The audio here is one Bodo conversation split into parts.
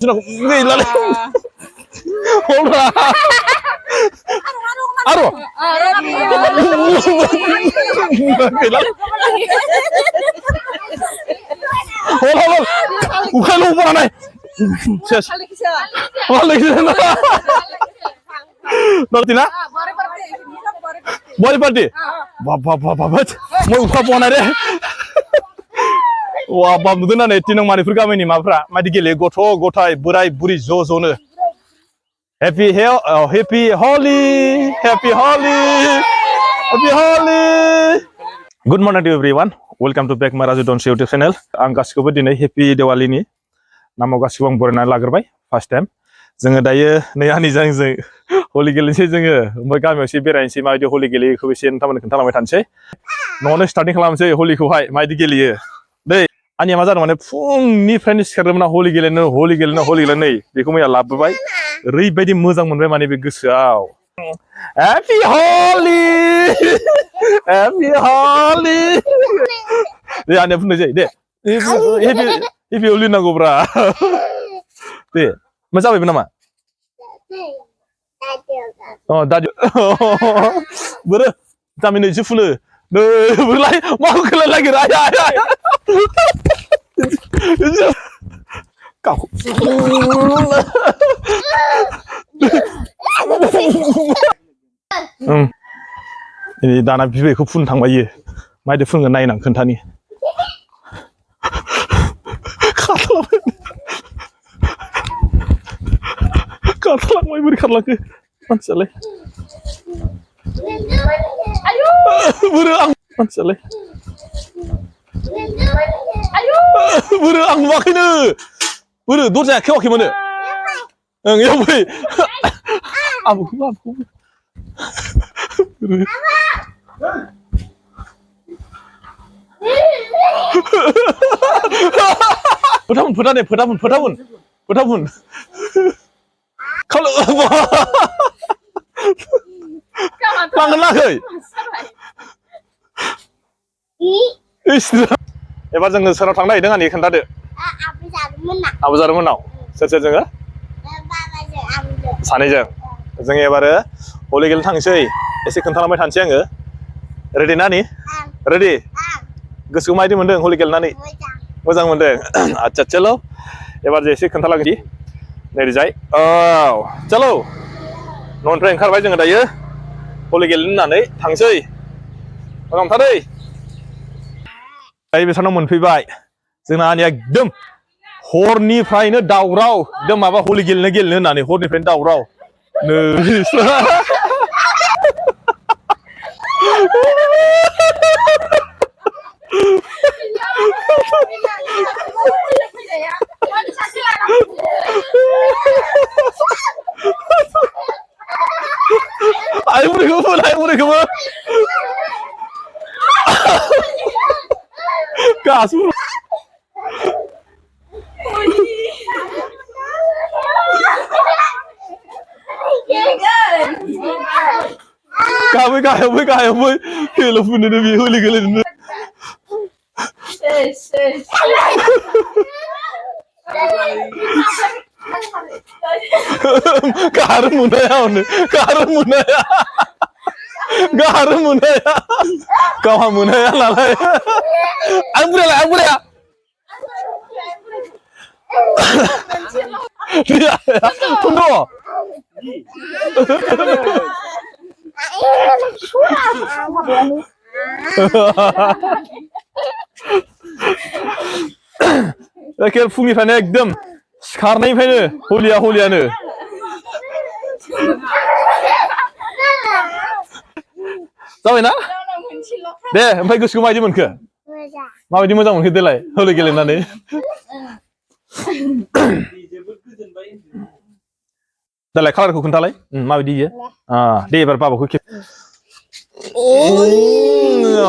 Nih lali. Hola. Aro. Hola hola. Bukan lupa nih. Ses. Hola. Nanti nak? Bori party. Bapak. Mau buka apa nih? Wah, bab nudu na ne tinong mani furga meni mafra. Madi gele goto gotai burai buri zo ne. Happy Holi. Happy Holi. Happy Holi. Good morning to everyone. Welcome to back Maraju Don YouTube channel. Ang gaसिखौबो दिनै happy Diwali ni नामाव गासिखौबो आं बरायनानै लाग्रोबाय first time. जोङो दायो नै आंनिजों हलि गेलेनोसै जोङो ओमफ्राय गामियाव एसे बेरायनोसै माबायदि हलि गेलेयो बेखौ एसे नोंथांमोननो खोन्थालांबाय थानोसै न'आवनो स्टार्टिं खालामनोसै हलिखौहाय माबायदि गेलेयो दै आंनिया मा जादों माने फुंनिफ्रायनो सिखारदोंमोन हलि गेलेनो नै बेखौ मैया लाबोबाय ओरैबायदि मोजां मोनबाय माने बे गोसोआव Happy Holi Happy Holi दे आंनिया बुंनोसै दे Happy Holi नांगौब्रा दे मा जाबायबो नामा Oh, tadi. Bro, kami ni jufule. No, berlai, mau keluar lagi raya. Kau. Ini dana bibeku pun थांबाय माइ दे फुंगोन नायनां खोन्थानि खारलांबाय बोरै खारलांखो मानसियालाय आयु बोरो आं मानसियालाय आयु बोरो आं नुवाखैनो बोरो दरजाया खेवाखैमोन ओं याव फै आबौखौ फोथाबुन kalau लांगोन एबार जोङो सोराव थांनो नागिरदों आंनि खोन्थादो आबु जादोंमोननाव सोर जोङो सानैजों जों एबारो हलि गेलेनो थांसै एसे खोन्थालांबाय थानोसै आङो रेडि ना नि रेडि गोसोखौ माबायदि मोनदों हलि गेलेनानै मोजां मोनदों आच्छा चलो एबार जे एसे खोन्थालांसै नैजाय औ चलो न'निफ्राय ओंखारबाय जोङो दायो हलि गेलेनो होननानै थांसै मोजां मोनथारै दायो बेसानाव मोनफैबाय जोंना आंनिया एकदम हरनिफ्रायनो दावराव एकदम माबा हलि गेलेनो होननानै हरनिफ्रायनो दावराव Ayo murid-murid Kasur Kaya Hello pun ada bi holi gelin Garam munaya kau munaya lalai anggur ya dia tunggu Akhir fungniफ्रायनो एकदम सिखारनायनिफ्रायनो हलियानो जाबायना दे ओमफ्राय गोसोखौ माबायदि मोनखो माबायदि मोजां मोनखो देलाय हलि गेलेनानै देलाय कालारखौ खोन्थालाय माबायदि इयो दे एबार बाबाखौ खेब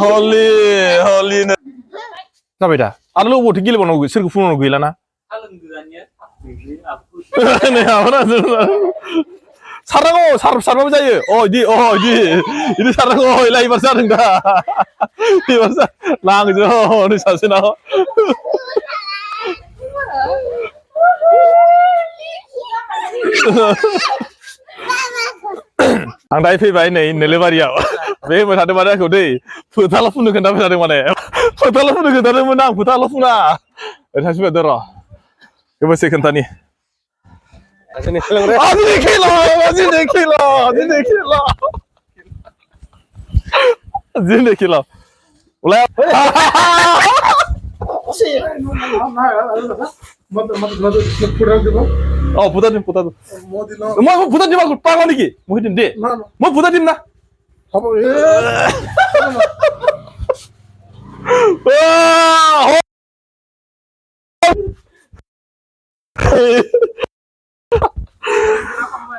हलि जाबाय दा आरो लोगोआवथ' गेलेबावनांगौ सोरखौ फुङाव गैलाना सारनांगौ सारबाबो जायो इदि सारनांगौ एबार जादों दा एबार लांजो सासेनाव आं दायो फैबाय नै नोलोबारियाव बे मोसादों माने आंखौ दै फोथाल' फुननो खोन्थाबाय थादों माने फोथाल' फुननो खोन्थादोंमोन आं फोथाल' फुना थांसि बायदों र' बेबोसे खोन्थानि दिनै खेल उलाय Oh, putar dim. Mau putar dim aku pala niki. Mau dim deh. Mau putar dim na.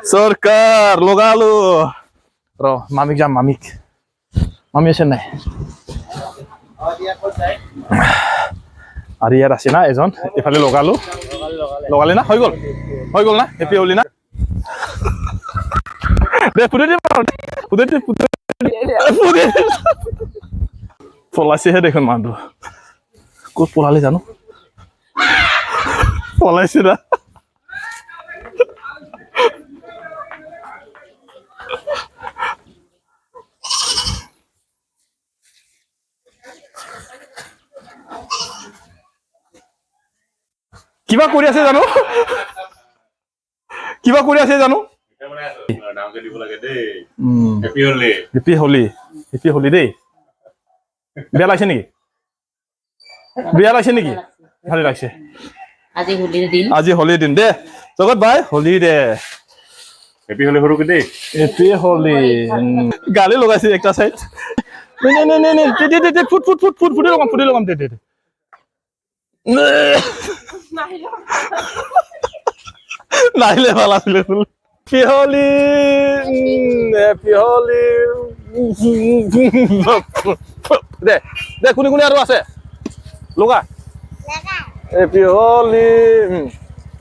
Sorkar, logalu. Bro, mamik jam mamik. Mami asen nai. Ari yar asina ejon. Ifale logalu. Logale na, hoi gol na, happy holi na. Deh, putar dim. Pola sih deh kan mandu. Kau pola le jano. Pola sih dah. Kiba Korea se jano? Kiba Korea se jano? Happy Holi. Happy Holi. Happy Holi deh. Biar lagi nih. Biar lagi nih. Hari lagi. Aji Holi din. Aji Holi din deh. Sobat bye Holi deh. Happy Holi huru gede. Happy Holi. Gali lo kasih ekta side. Nih. Deh. Put logam deh. Naile malah pilih. Happy Holi. Happy Holi. Deh kuning aru ase. Loga. Happy Holi.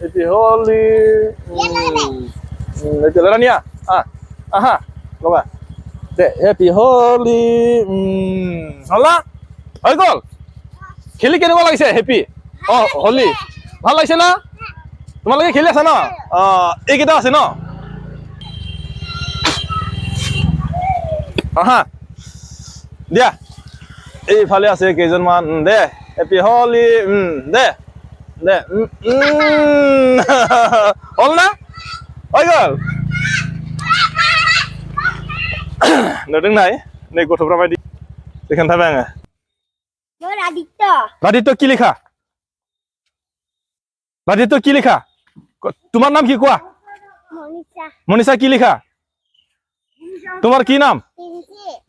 Happy Holi. Happy Lerania. Aha. Loga. Deh Happy Holi. Salah. Hoi gol. খেলি কেনেকুৱা লাগিছে হেপি হলি ভাল লাগিছে না তোমালোকে খেলি আছা ন এইকেইটা আছে ন আহা দিয়া এইফালে আছে কেইজনমান দে হেপি হলি দে হল না হৈ গল नुदों नाय नै गथ'फ्रा बायदि खोन्थाबाय आङो Raditya কি লেখা Raditya কি লেখা তোমার নাম কি কোয়া মনিষা কি লেখা তোমার কি নাম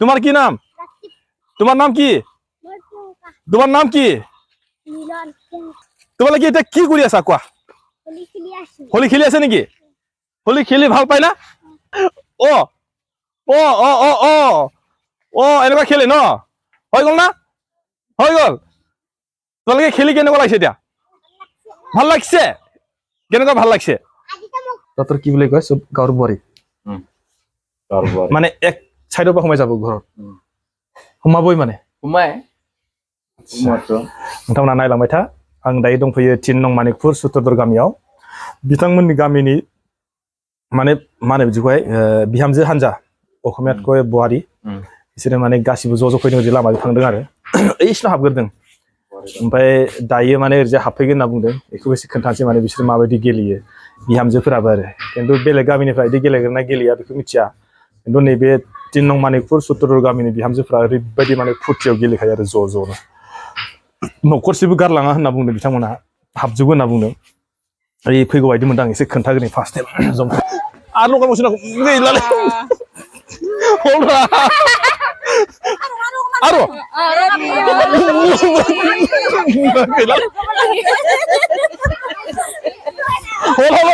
তোমার নাম কি তোমালোকে এটা কি কৰি আছা কোৱা হলি খেলি আছে নেকি হলি খেলি ভাল পাই না এনেকুৱা খেলে ন হৈ গল না হৈ গল তোমালোকে খেলি কেনেকুৱা লাগিছে এতিয়া ভাল লাগিছে কেনেকুৱা ভাল লাগিছে ততৰ কি বুলি কয় গাঁৱৰ বোৱাৰী মানে এক সাইডৰ পৰা সোমাই যাব ঘৰত সোমাবই মানে नोंथांमोना नायलांबाय था आं दायो दंफैयो 3 नं मानिकपुर सुत्रदर गामियाव बिथांमोननि गामिनि माने माने बिदिखौहाय बिहामजो हानजा अखमियात कय बुवारी बिसोरो माने गासिबो ज' ज' फैदों जे लामाजों थांदों आरो एइसिना हाबग्रोदों ओमफ्राय दायो माने ओरैजा हाबफैगोन होनना बुंदों बेखौ एसे खोन्थानोसै माने बिसोर माबायदि गेलेयो बिहामजोफोराबो आरो खिन्थु बेलेग गामिनिफ्राय बिदि गेलेग्राना गेलेया बेखौ मिथिया खिन्थु नैबे 3 नं मानिकपुर सुत्रदर गामिनि बिहामजोफोरा ओरैबायदि माने फुर्तियाव गेलेखायो आरो ज' ज'नो न'खरसेबो गारलाङा होनना बुंदों बिथांमोना हाबजोबो होनना बुंदों ओइ फैगौ बायदि मोनदों आं एसे खोन्थाग्रोनि फार्स्ट टाइम जम आरो लगायबावसै नांगौ गैलालै आरो हल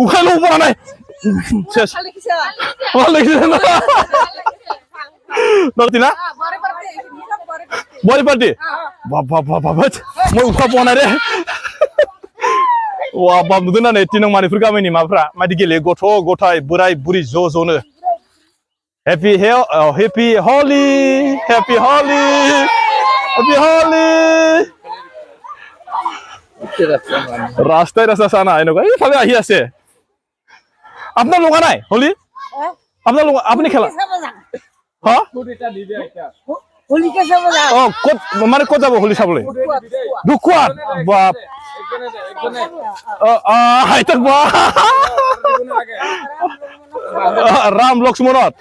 उखायनो बानाय सेस वाले नर्टिना बड़ी पार्टी बाबा मैं उखा पना रे वाह बाब नुदों ना नै 3 नं मानिकपुर गामिनि माबाफ्रा मादि गेलेयो गथ' गथाय बोराय बुरि ज' ज'नो Happy Holi रास्ताय रास्ता साना এনেকুৱা এইফালে আহি আছে আপনার লোকা নাই হোলি আপনার লোক আপনি খেলা হ্যাঁ হোলি কে চাব যাও ও মানে কত যাব হোলি চাবলৈ দুকুৱাত বাপ হাইতাক বা राम लक्ष्मणत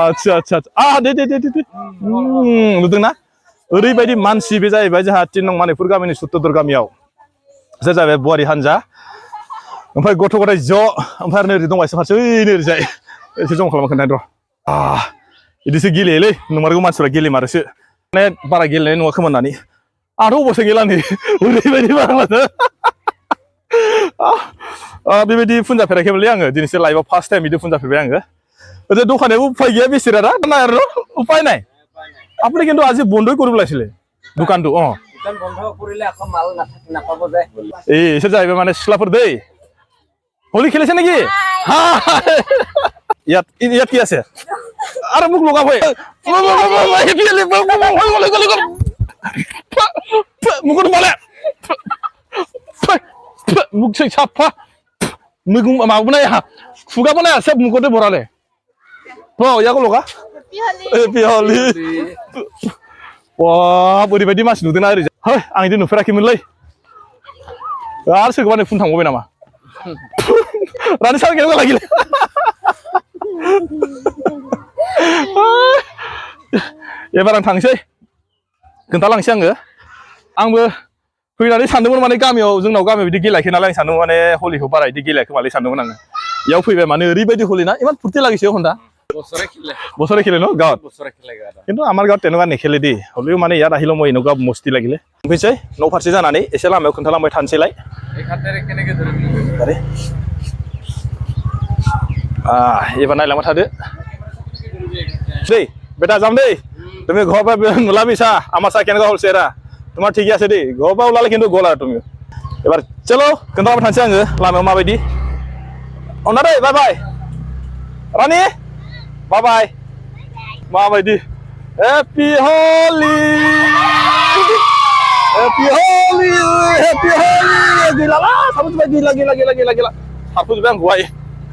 अच्छा अच्छा दे नुदोंना ओरैबायदि मानसि बे जाहैबाय जोंहा 3 नं मानिपुर गामिनि सुत्तुर गामियाव जे जाबाय बुवारि हानजा ओमफ्राय गथ' गथाय ज' ओमफ्राय नोरै दंबायसो फारसे नोरैजाय एसे जमा खालामना खोन्थाय र' इदिसो गेलेयोलै नंमारगौ मानसिफ्रा गेलेमारोसो माने बारा गेलेनाय नङा खोमा होननानै आंथ' अबावसो गेला नै ओरैबायदि बांलासो बेबायदि फुनजाफेराखैमोनलै आङो दिनैसो लाइफआव फार्स्ट टाइम बिदि फुनजाफेरबाय आङो ओरै दखानाव उपाय गैया बेसेरा ना ना उपाय নাই আপুনি কিন্তু আজি বন্ধই কৰিব লাগিছিলে দোকানটো দোকান বন্ধ কৰিলে আকৌ মাল নাপাব যে এই এসে যাইবে মানে স্লাফৰ দেই হোলি খেলিছে নেকি ইয়াত কি আছে আরে মুখ লগাব মুখত বলে মুখ সেই সাফা मैगं माबानाय खुगा बनाया सब मुखौनो बराले याखौ लगा हेपि हलि वाह ओरैबायदि मानसि नुदोंना ओरै है आं इदि नुफेराखैमोनलै आरो सोरखौबा फुन थांबावबाय नामा रानि सार गेलेनो लागिले एबार आं थांसै खोन्थालांसै आंबो फैनानै सानदोंमोन माने गामियाव जोंनाव गामियाव बिदि गेलेयाखै नालाय आं सानदोंमोन माने हलिखौ बारा बिदि गेलेयाखै मालै सानदोंमोन आङो इयाव फैबाय माने ओरैबायदि हलि ना इमान फुर्ति लागिছে होनदा বছৰে খেলে ন গাঁৱত কিন্তু আমাৰ গাঁৱত তেনেকুৱা নেখেলে দেই হলিও মানে ইয়াত আহিলো মই এনেকুৱা মস্তি লাগিলে फैसै न' फारसे जानानै एसे लामायाव खोन्थालांबाय थानोसैलाय एबार नायलांबाय थादो দেই बेटा যাম দেই তুমি ঘৰৰ পৰা নোলাবিছা আমাৰ চাই কেনেকুৱা হ'ল চেহেৰা তোমাৰ ঠিকই আছে দেই ঘৰৰ পৰা ওলালে কিন্তু গ'ল আৰু তুমি এবাৰ চলো खोन्थालांबाय थानोसै आङो लामायाव माबायदि अना दे बाय बाय रानी बाय बाय माबायदि हेपि हलि गैलाला साबुजबाय गैला साबुजबाय आं गवाय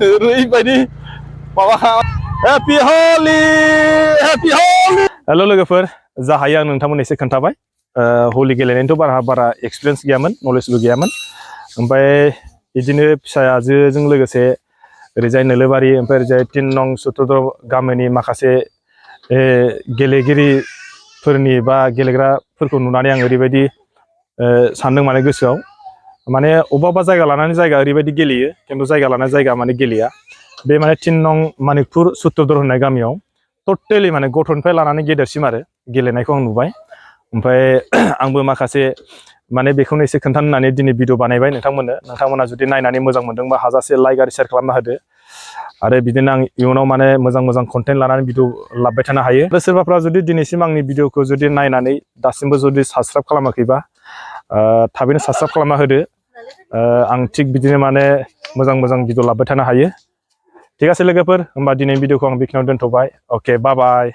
ओरैबायदि माबा हेपि हलि हेल' लोगोफोर जा हायो आं नोंथांमोन एसे खोन्थाबाय हलि गेलेनायनिथ' बारा एक्सपिरियेन्स गैयामोन नलेजबो गैयामोन ओमफ्राय बिदिनो फिसाजोजों लोगोसे ओरैजाय नोलोबारि ओमफ्राय ओरैजाय 3 नं सुत्तुर गामिनि माखासे गेलेगिरिफोरनि बा गेलेग्राफोरखौ नुनानै आं ओरैबायदि सानदों माने गोसोआव माने अबेबा जायगा लानानै जायगा ओरैबायदि गेलेयो खिन्थु जायगा लानानै जायगा माने गेलेया बे माने 3 नं मानिकपुर सुत्तुर होननाय गामियाव टटेलि माने गथ'निफ्राय लानानै गेदेरसिम आरो गेलेनायखौ आं नुबाय ओमफ्राय आंबो माखासे माने बेखौनो एसे खोन्थानो होननानै दिनै भिडिअ बानायबाय नोंथांमोना जुदि नायनानै मोजां मोनदोंबा हाजासे लाइक आरो शेयार खालामना होदो आरो बिदिनो आं इयुनाव माने मोजां कन्टेन्ट लानानै भिडिअ लाबोबाय थानो हायो आरो सोरबाफ्रा जुदि दिनैसिम आंनि भिडिअखौ जुदि नायनानै दासिमबो जुदि साबस्क्राइब खालामाखैबा थाबैनो साबस्क्राइब खालामना होदो आं थिग बिदिनो माने मोजां भिडिअ लाबोबाय थानो हायो ঠিক আছে लोगोफोर होमबा दिनै भिडिअखौ आं बेखिनियाव दोनथ'बाय अके बाय बाय